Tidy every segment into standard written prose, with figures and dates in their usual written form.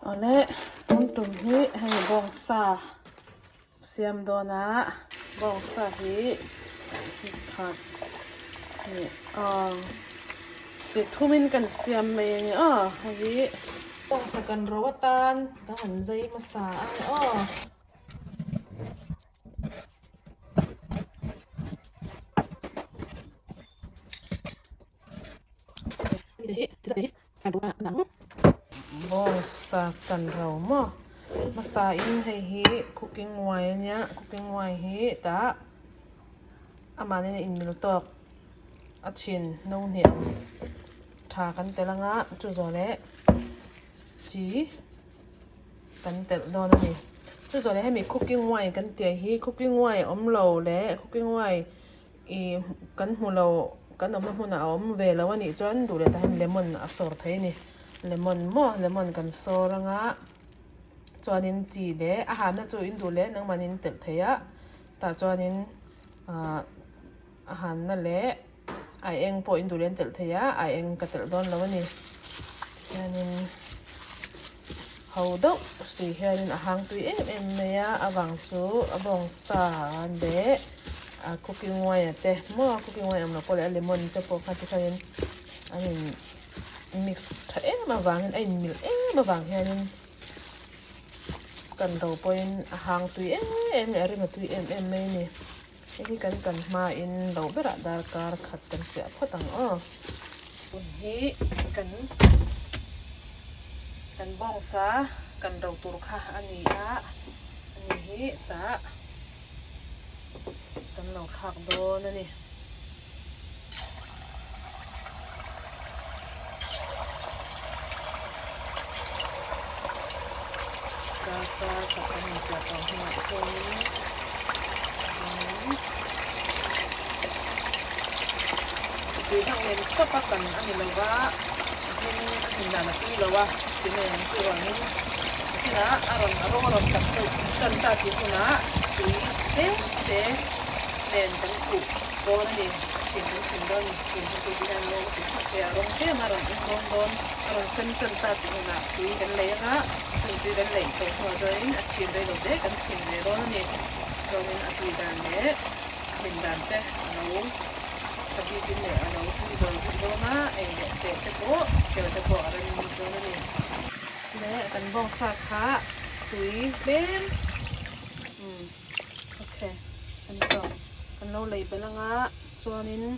ole tum hi hei bong sa siam do na bong sa hi khat ni chỉ thu min kan siam mai ni hi bong sa kan rawatan ta han zai ma sa bong sa kan raw mo masa in hei hi cooking wine nya cooking wine hi ta amani in mil tok achin no niam tha kan telanga chu zole chi kan tel don ni chu zole he mi cooking wine kan te hi cooking wine om lo le cooking wine i kan hu lo kan om hu na om ve lo ani chon du le ta hem lemon asor thei ni lemon kan soranga chuanin chi le a ha na chu in du le nang manin tel theia ta chuanin a han na le ai eng po in du len tel theia ai eng ka tel don lo ni yanin hau do si hianin a hang tui em meya awang chu abong sa de cooking wine te mo cooking wine am na pole lemon te po kha ti khain anin mix tha ma wangin ai mil ma wang hianin kan ro poin a hang tui em ari ma tui em mai ni hi kan ma in lo bera dar kar khat kan che photang hi kan bong sa kan ro tur kha ani hi ta kan lo thak do na ni ka kan cha ta ma ko di thang len kapakan ani lawa hin na ti lawa tinen ti wa ni kina aron tak kan ta ti kuna ti te len tan ku ko ni sin don ti han lo ti se aron ke maron don aron sen kan ta ti kuna ti kan le nga ti kan le to ho doin a chin de lo de kan chin le ro ni doin a ti dan le min dan te no tapi ini ada Mizo itu na set itu cewek itu ada di Mizo ni. Ni akan bong sakha tui bem. Okay. Kan lo lei belanga chuanin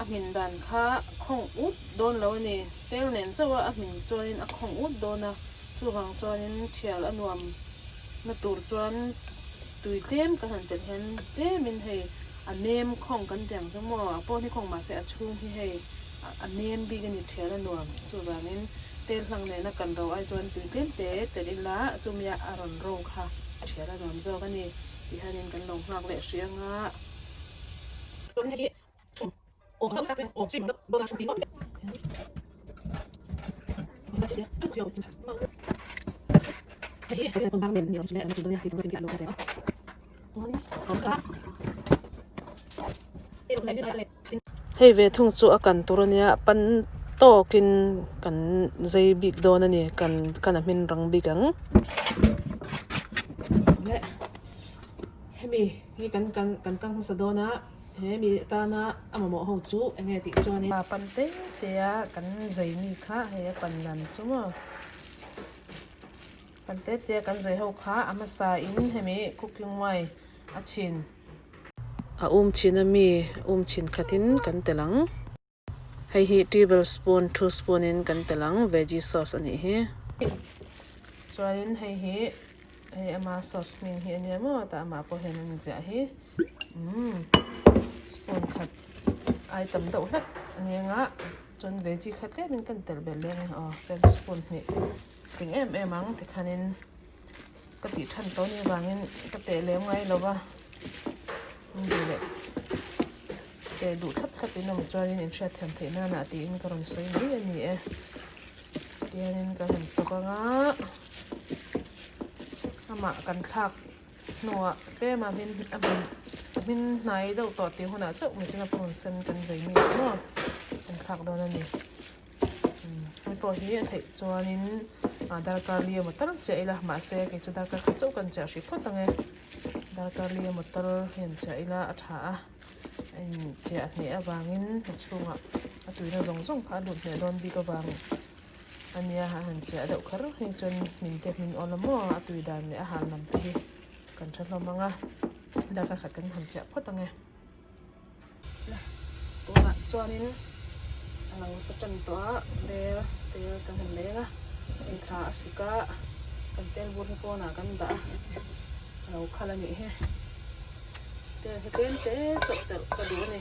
amin dan kha khong ut don lo ni tel nen chawa amin chuanin a khong ut dona chuwang chuanin thial anuam na tur chuan tui tem ka han tel hen te min hei a nem khong kan tiang chamo po ni khong ma se a chhung hi hei a nem bi gan ni thela nuam chu banin tel hlang ne na kan ro ai chuan tui tem te telila chumya aron ro kha thela nuam zo kan ni ti hanin kan long hnak le hrianga chum ni o ma ta o sim bo na chum ti mo hei se kon bang men ni on chule na chu do ya hi chu ki alo ka te hei ve thung chu akan turania pan to kin kan zai big don ani kan min rang bigang le hemi hi kan tang sa dona hemi ta na amamo ho chu enge ti chuani pan te ya kan zai mi kha he pan nan chu mo pan te kan zai ho kha ama sa in hemi cooking wine achin a china mi chin khatin kan telang hei hi tablespoon 2 spoon in kan telang veggie sauce ani hi chuanin hei ama sauce min hi ania mo ta ama po hen an ja hi spoon khat item do hlat ania chon veggie khat le min kan tel bel le ten spoon hi ting em ang te khanin ka ti than to ni wangin ka te le ngai lo ba dile te du thap ina mo chuanin in hriat thiam theih na ti in karon sei ni ani tianin ka han chokanga ama kan thak nuwa pe ma min nai do to ti huna chok mi chinga phun sen kan jai mi no kan thak do na ni po hi thei chuanin dar karlia motor chaila ma se ke chu dar kar chu kan cha shi phot ange dar karlia motor hen chaila atha a anh cha ni awangin chunga atuina zong kha lut ne don bi ka wang ania han cha deuh khar he chon min te min olamo atui dan ne a han nam te kan thalo manga dar ka khat kan han cha phot ange tuna chuanin alo sa tan to ber tel kan han lenga ai tha asika kan tel bur he pona kan da alo khala ni he tel he pen te chok tel ka du ni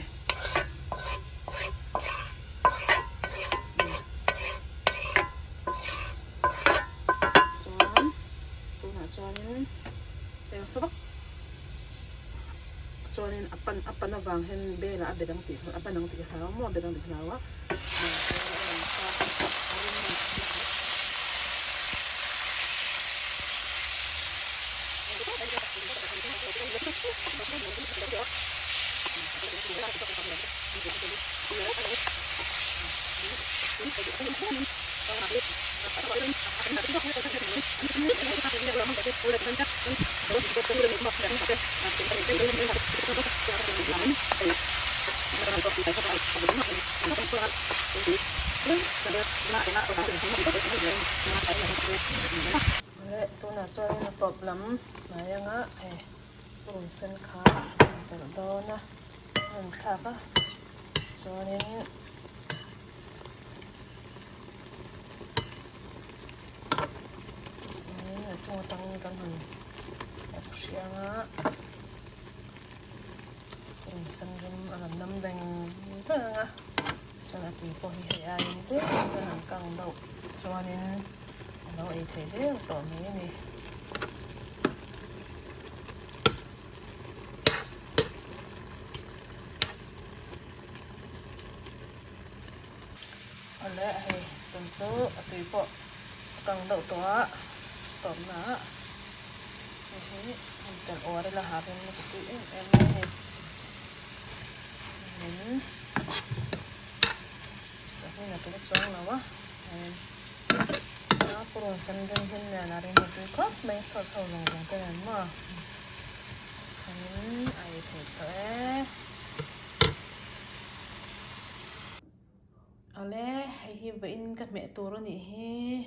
chuanin tel sabak chuanin apan awang hen bela abedang ti apanang ti ha mo abedang ti lawa tuna chuanin tawp lam mayanga pum sen kha tar dona an thlaka chuanin chung tang kan han opsianga pum sen rum an nam deng thanga chana ti po hi he ai te kan han kang do chuanin alo ai thei de to mi ni ale he ton chu atui po kang do to tawp na he tan ore la harin na tu em he chahi na tu chong lawa na purun san den hin na rin tu ka mai so so long long te ma ai thei to ale hi va in ka me tur ni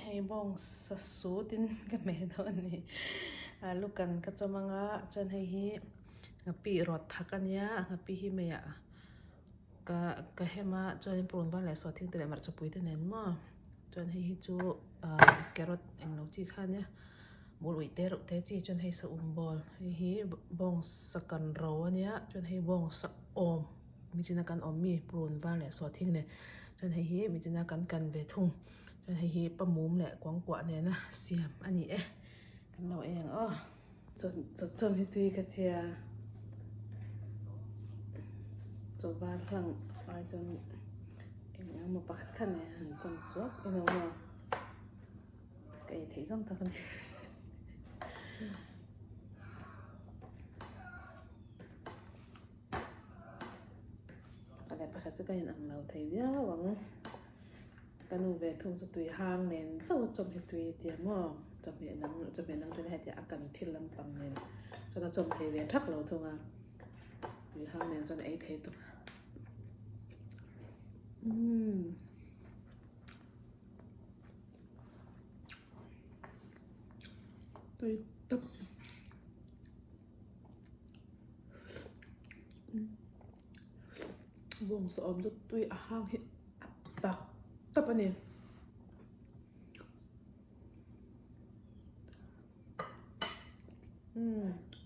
hi bong sa su tin ka me do ni lukan ka chamanga chan hi ngapi rot thakania ngapi hi me ya ka hema chon pron va le so thing te mar chapui te nen ma chon hi chu carrot englo chi khania bul ui te ro te chi chon hi sa bol hi bong sakan ro ania chon hi bong sa om mi china kan om mi pron va le so thing ne chon hi mi china kan ve thung chon hi pamum le kwang kwa ne na siam ani kan lo eng chon hi tui ka tia cho va thlang ai chon em ma pakhat khan ne han chon suak ino ma kai thei jang ta kan ale pakhat chu kai an lo thei ya wang kanu ve thung chu tui hang nen chau chom hi tui tia mo chom he nang tu he tia akan thil lam pang nen cho na chom thei ve thak lo thunga tui hang nen chon ei thei to tui tap bông sợ ôm rất tui hang hiện tập anh em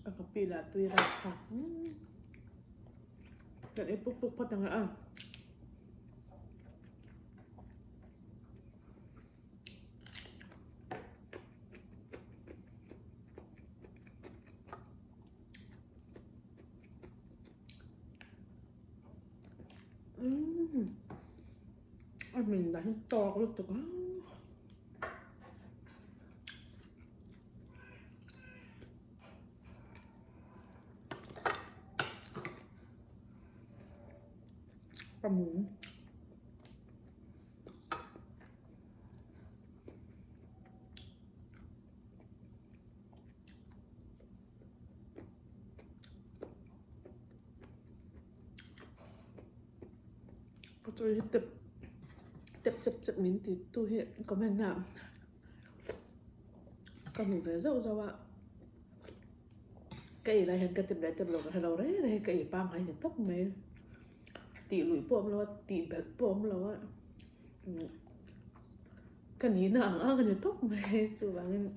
ở cái pi là tui ra học cái ấy bốc bắt đằng ạ mình đã to có được Kamu. tôi tập tập chập mình thì tôi hiện comment nào còn mình phải dâu dâu ạ cái này hiện cái tập đấy tập lâu cái đầu đấy này cái bang hay cái tóc mày tỉ lùi bom lo tỉ bẹt bom lo á cái ní nào cái tóc mày chú bạn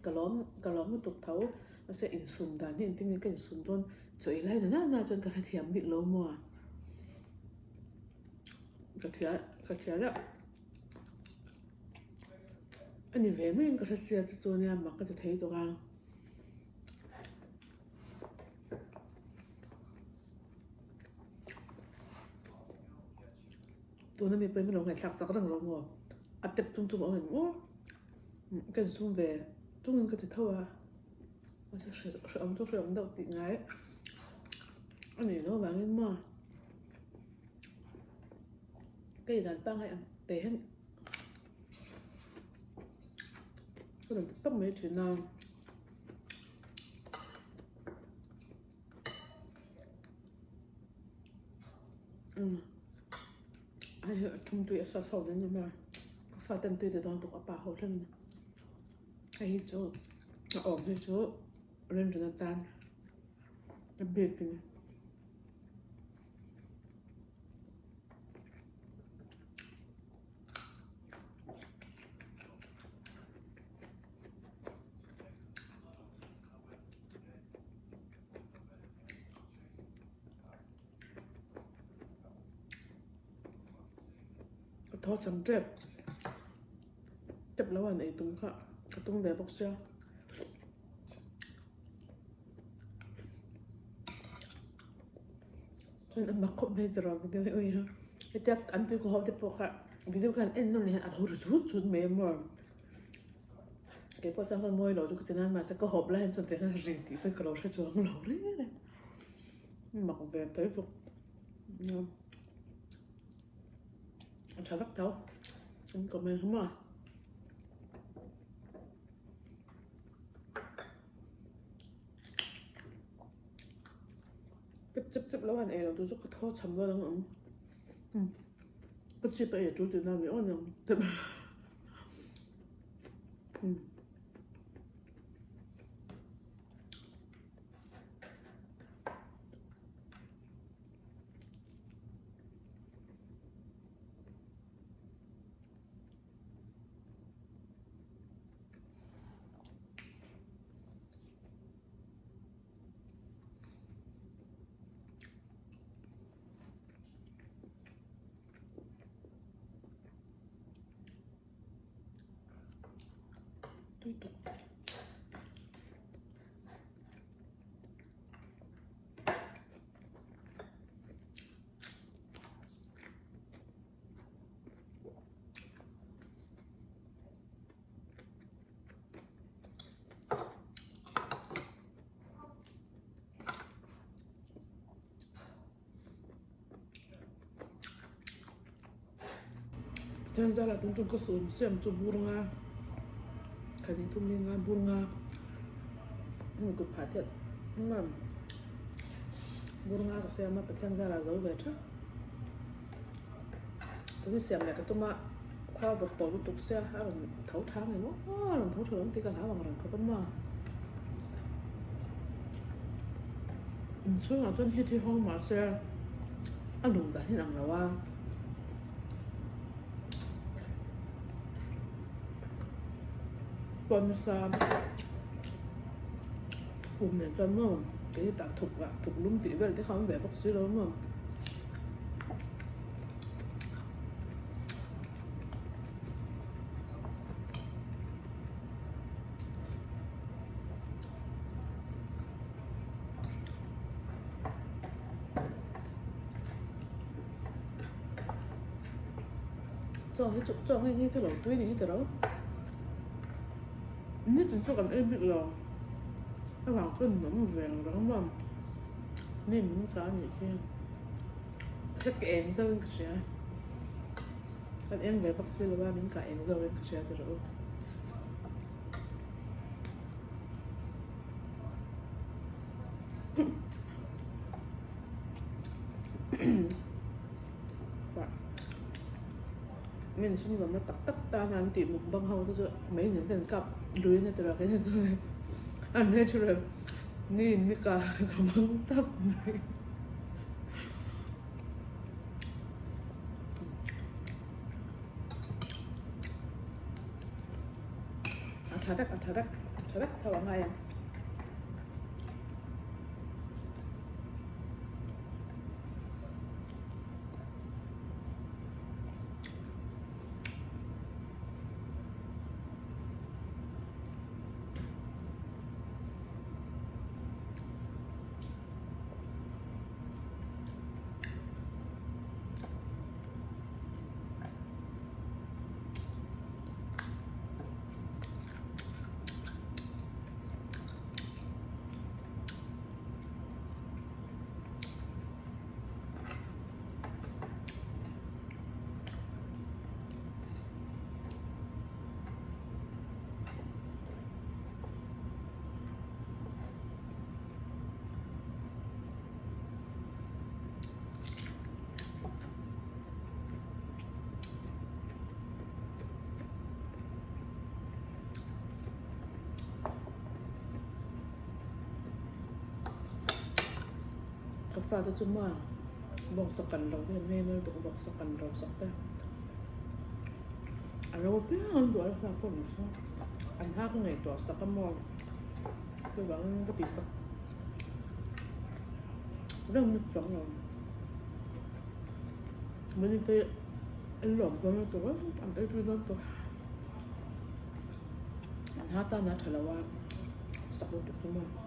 cái lawm một tục thấu nó sẽ in sum đàn hiện tiếng cái sum luôn chơi lại nó chân cái thiam bị lâu mùa cái thiệt đó anh ấy về mình cái xe cho nha mà cái thấy đồ ăn tôi nó bị bên mình ngày khác sao có thằng lâu mùa à tập trung ở mình ô cái sum về chúng mình cái thâu à nó sẽ sử dụng đầu tị ngái anh ấy nó bán lên mà cái đàn băng hay tế hết cái đàn tóc mấy chuyện nào ai chúng tôi sẽ sầu đến nhưng mà phát tên tôi để đón tụi bà hậu lên cái chỗ nó ổn cái chỗ lên cho nó tan nó biệt cái thọ chấm chập lâu anh ấy tung cả cái tung để bóc xeo cho nên mặc không hay rồi cái này ơi ha cái chắc anh tôi có học được bóc cả video kan end nó này anh hồi chút mềm mà cái bóc sang con môi rồi cho cái mà sẽ có hộp lên cho tiếng là gì thì phải có sẽ cho nó lâu đấy mặc về tới phục chả vắt đâu anh còn mình không à chấp lâu anh ấy là tôi rất có thô chấm vào đó cái chị bây giờ chú từ nào mới ổn không tập tôi tục thế ra là tôi trong cái số xem cho buông à cái gì tôi mình buông à một cục phá thiệt nhưng mà buông à có xem mà cái ra là dấu về trước tôi xem lại cái tôi mà khoa vật tổ tục xe hay là thấu tháng này nó làm thấu thường thì cả tháng bằng rằng có vấn mà xuống ở trên khi thì không mà xe ăn đủ đã thế nào là qua con sa cùng này cho nó cái tạ thục lúng tỉ về cái không vẻ bác sĩ đó mà cho cái lẩu túi này cái đó nhất là cho cần em biết là cái hoàng xuân nó vàng đó mà nên muốn cá gì kia chắc cái em thôi cái gì còn em về bác sĩ là ba mình cả em rồi cái gì thì rồi Và mình xin rồi nó tắc ta nan tìm một băng hậu thôi mấy những tên cặp lưới này từ cái này thôi anh ấy cho nhìn mấy cả băng tấp 타닥 타왕아야 pha tới chung mà bọc sọc cẩn đầu thì nên tôi bọc sọc cẩn đầu sọc đây anh đâu biết anh tuổi là con sao anh hát cái này tuổi sọc cái mòn tôi bảo cái bị sọc rất là chóng rồi mới đi tới anh lỏm con nó tuổi anh tới tôi lớn tuổi anh hát ta nói thật là qua sọc được chung mà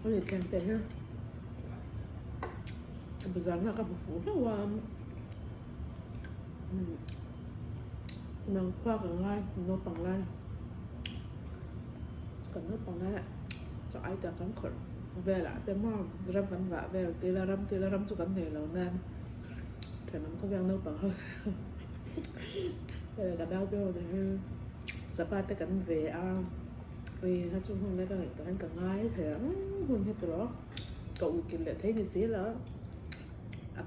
có thể kèm tệ ha bây giờ là các phụ nó qua mình khoa cả ngay nó bằng lai cần nó bằng lai cho ai ta cắn khẩn về lại tem mò ram cắn vạ về tê la ram cho cắn này là nan thì nó có vang nó bằng hơn đây là cả đau béo này sắp tới cắn về vì nói chung hôm nay các người anh cả ngay thì hôn hết rồi cậu kinh lại thấy như thế là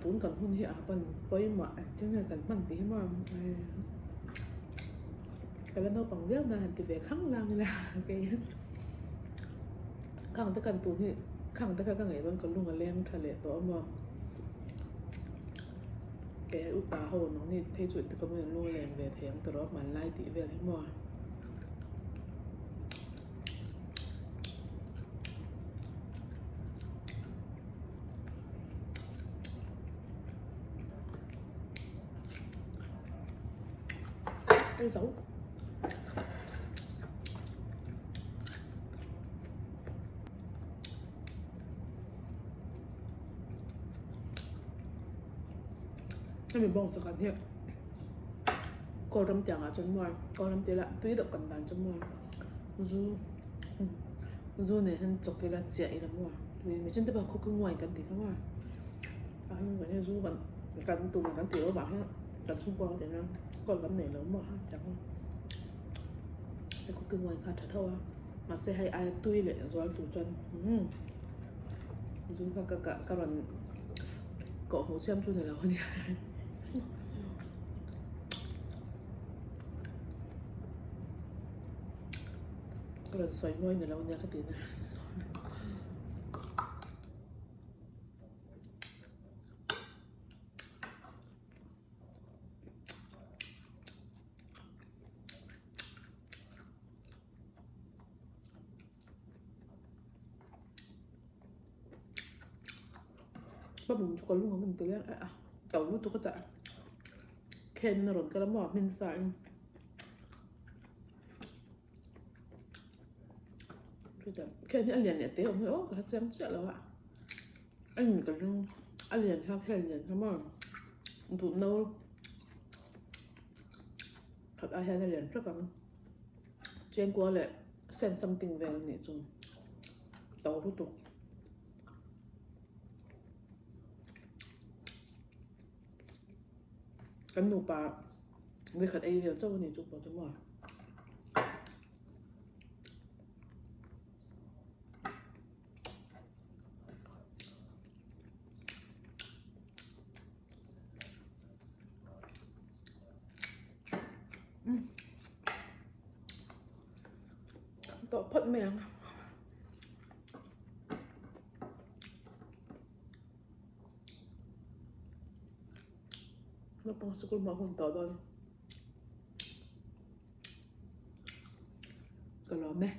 bốn cần hôn hiện còn với mọi chứ là cần bằng tí mà cái lần đầu bằng biết là thì về khắc lang là cái khẳng tất cần tụi thì khẳng tất cả các người luôn có luôn là lên thật lệ tổ mà cái úp bà hồ nó thì thấy chuyện từ công luôn lên về thế từ đó mà lai tí về đấy mà cái dấu mình bong sự cần thiệt cô đâm tiếng ở trong ngoài cô đâm tiếng lại tuy được cần bàn trong ngoài du này hơn chọc cái là chạy lắm ngoài vì mình trên tay bảo không ngoài cần tiếng ngoài nhưng mà như du vẫn cần tụi mình cần tiếng bảo hết cần xung quanh thì nó còn vấn đề lớn mà chẳng không sẽ có cái ngoài khá thật thôi mà sẽ hay ai tuy lại rồi tủ chân dùng các bạn cậu hồ xem chu này là hơn các bạn xoay môi này là hơn cái tiền này bắt buộc cho con luôn mình tới tàu lúc tôi có tạ khen rồi cái lắm mình xài khen anh liền nhẹ tế không hiểu cái xem chuyện là ạ anh mình còn anh liền theo khen liền không mà tụi nâu thật ai hay liền rất là trên qua lại send something về này dùng tàu lúc tục Kan nu pa vi khat ai vel chaw ni chu po chuma to phật mèng nó bằng sukul mà hôn tao đó cái lawm mẹ